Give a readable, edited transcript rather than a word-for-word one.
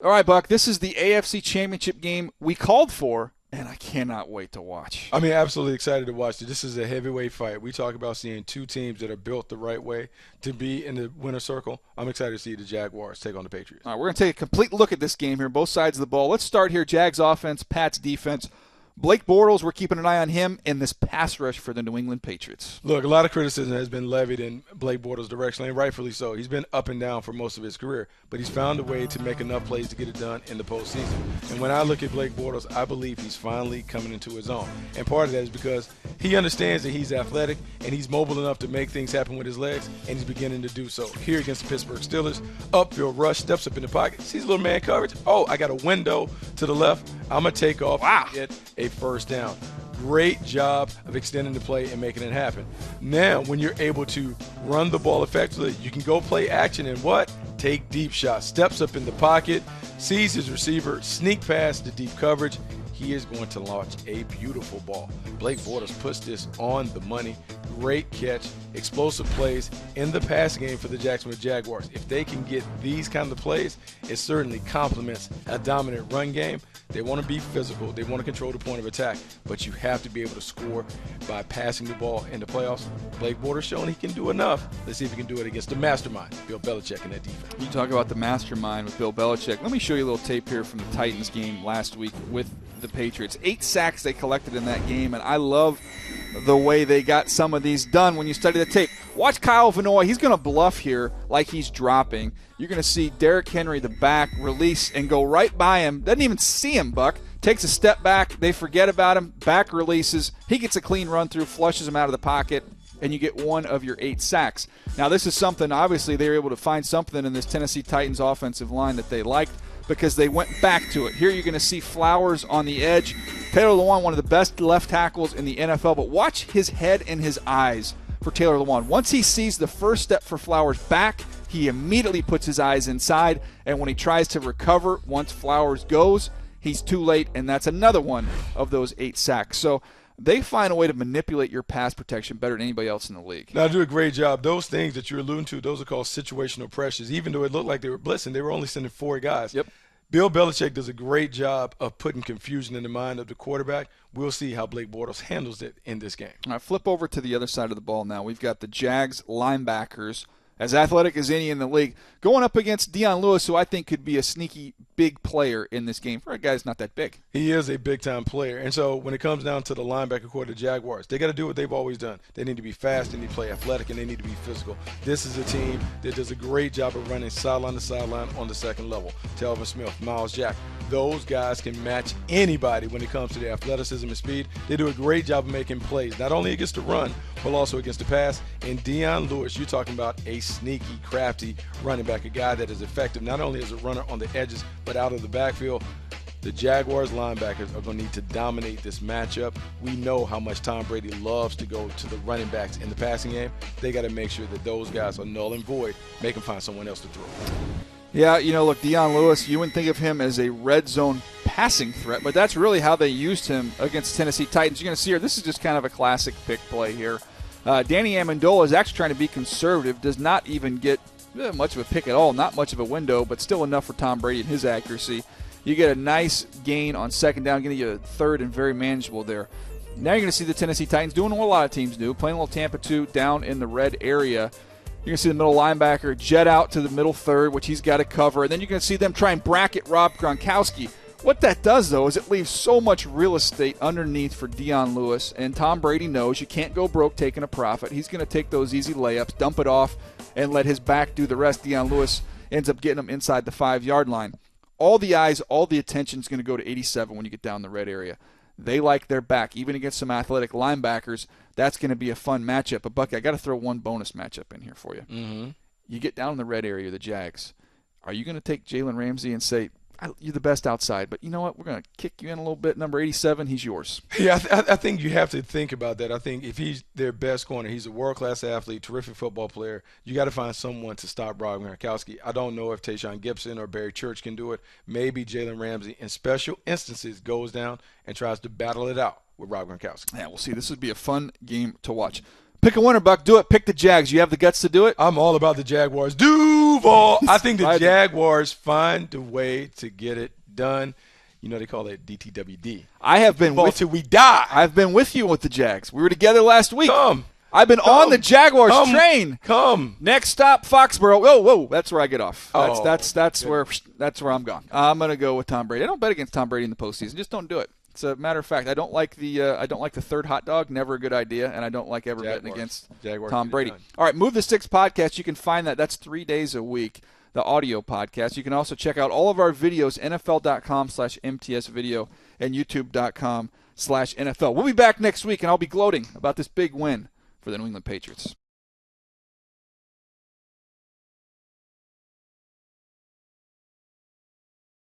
All right, Buck, this is the AFC Championship game we called for, and I cannot wait to watch. I mean, absolutely excited to watch it. This is a heavyweight fight. We talk about seeing two teams that are built the right way to be in the winner's circle. I'm excited to see the Jaguars take on the Patriots. All right, we're going to take a complete look at this game here, both sides of the ball. Let's start here, Jags offense, Pats defense. Blake Bortles, we're keeping an eye on him in this pass rush for the New England Patriots. Look, a lot of criticism has been levied in Blake Bortles' direction, and rightfully so. He's been up and down for most of his career, but he's found a way to make enough plays to get it done in the postseason. And when I look at Blake Bortles, I believe he's finally coming into his own. And part of that is because he understands that he's athletic and he's mobile enough to make things happen with his legs, and he's beginning to do so. Here against the Pittsburgh Steelers, upfield rush, steps up in the pocket, sees a little man coverage. Oh, I got a window to the left. I'm going to take off and get a first down. Great job of extending the play and making it happen. Now, when you're able to run the ball effectively, you can go play action and what? Take deep shots. Steps up in the pocket, sees his receiver, sneak past the deep coverage. He is going to launch a beautiful ball. Blake Bortles puts this on the money. Great catch, explosive plays in the passing game for the Jacksonville Jaguars. If they can get these kind of plays, it certainly complements a dominant run game. They want to be physical. They want to control the point of attack, but you have to be able to score by passing the ball in the playoffs. Blake Bortles showing he can do enough. Let's see if he can do it against the mastermind, Bill Belichick, in that defense. You talk about the mastermind with Bill Belichick. Let me show you a little tape here from the Titans game last week with the Patriots. 8 sacks they collected in that game, and I love the way they got some of these done when you study the tape. Watch Kyle Vanoy. He's going to bluff here like he's dropping. You're going to see Derrick Henry, the back, release and go right by him. Doesn't even see him, Buck. Takes a step back. They forget about him. Back releases. He gets a clean run through, flushes him out of the pocket, and you get one of your 8 sacks. Now, this is something, obviously, they were able to find something in this Tennessee Titans offensive line that they liked because they went back to it. Here you're going to see Flowers on the edge. Taylor Lewan, one of the best left tackles in the NFL, but watch his head and his eyes for Taylor Lewan. Once he sees the first step for Flowers back, he immediately puts his eyes inside, and when he tries to recover, once Flowers goes, he's too late, and that's another one of those 8 sacks. So they find a way to manipulate your pass protection better than anybody else in the league. Now, do a great job. Those things that you're alluding to, those are called situational pressures. Even though it looked like they were blitzing, they were only sending 4 guys. Yep. Bill Belichick does a great job of putting confusion in the mind of the quarterback. We'll see how Blake Bortles handles it in this game. All right, flip over to the other side of the ball now. We've got the Jags linebackers, as athletic as any in the league, going up against Dion Lewis, who I think could be a sneaky big player in this game for a guy that's not that big. He is a big-time player. And so when it comes down to the linebacker core of the Jaguars, they got to do what they've always done. They need to be fast, they need to play athletic, and they need to be physical. This is a team that does a great job of running sideline to sideline on the second level. Telvin Smith, Miles Jack. Those guys can match anybody when it comes to their athleticism and speed. They do a great job of making plays, not only against the run, but also against the pass. And Dion Lewis, you're talking about a sneaky, crafty running back, a guy that is effective not only as a runner on the edges, but out of the backfield. The Jaguars linebackers are going to need to dominate this matchup. We know how much Tom Brady loves to go to the running backs in the passing game. They got to make sure that those guys are null and void, make them find someone else to throw. Yeah, look, Dion Lewis, you wouldn't think of him as a red zone passing threat, but that's really how they used him against Tennessee Titans. You're going to see here, this is just kind of a classic pick play here. Danny Amendola is actually trying to be conservative, does not even get much of a pick at all, not much of a window, but still enough for Tom Brady and his accuracy. You get a nice gain on second down, getting you a third and very manageable there. Now you're going to see the Tennessee Titans doing what a lot of teams do, playing a little Tampa 2 down in the red area. You're going to see the middle linebacker jet out to the middle third, which he's got to cover. And then you're going to see them try and bracket Rob Gronkowski. What that does, though, is it leaves so much real estate underneath for Dion Lewis. And Tom Brady knows you can't go broke taking a profit. He's going to take those easy layups, dump it off, and let his back do the rest. Dion Lewis ends up getting him inside the 5-yard line. All the eyes, all the attention is going to go to 87 when you get down the red area. They like their back, even against some athletic linebackers. That's going to be a fun matchup. But, Bucky, I got to throw one bonus matchup in here for you. Mm-hmm. You get down in the red area, the Jags. Are you going to take Jalen Ramsey and say, you're the best outside, but you know what? We're going to kick you in a little bit. Number 87, he's yours. Yeah, I think you have to think about that. I think if he's their best corner, he's a world-class athlete, terrific football player. You got to find someone to stop Rob Gronkowski. I don't know if Tayshaun Gibson or Barry Church can do it. Maybe Jalen Ramsey, in special instances, goes down and tries to battle it out with Rob Gronkowski. Yeah, we'll see. This would be a fun game to watch. Pick a winner, Buck. Do it. Pick the Jags. You have the guts to do it? I'm all about the Jaguars. Duval. I think the Jaguars find a way to get it done. You know they call it DTWD. I have been with till we die. I've been with you with the Jags. We were together last week. I've been Come. on the Jaguars train. Come. Next stop, Foxborough. Whoa. That's where I get off. That's where I'm going. I'm going to go with Tom Brady. I don't bet against Tom Brady in the postseason. Just don't do it. It's a matter of fact. I don't like the third hot dog. Never a good idea. And I don't like ever betting against Tom Brady. All right, Move the Sticks podcast. You can find that. That's 3 days a week. The audio podcast. You can also check out all of our videos, NFL.com/MTSvideo and YouTube.com/NFL. We'll be back next week, and I'll be gloating about this big win for the New England Patriots.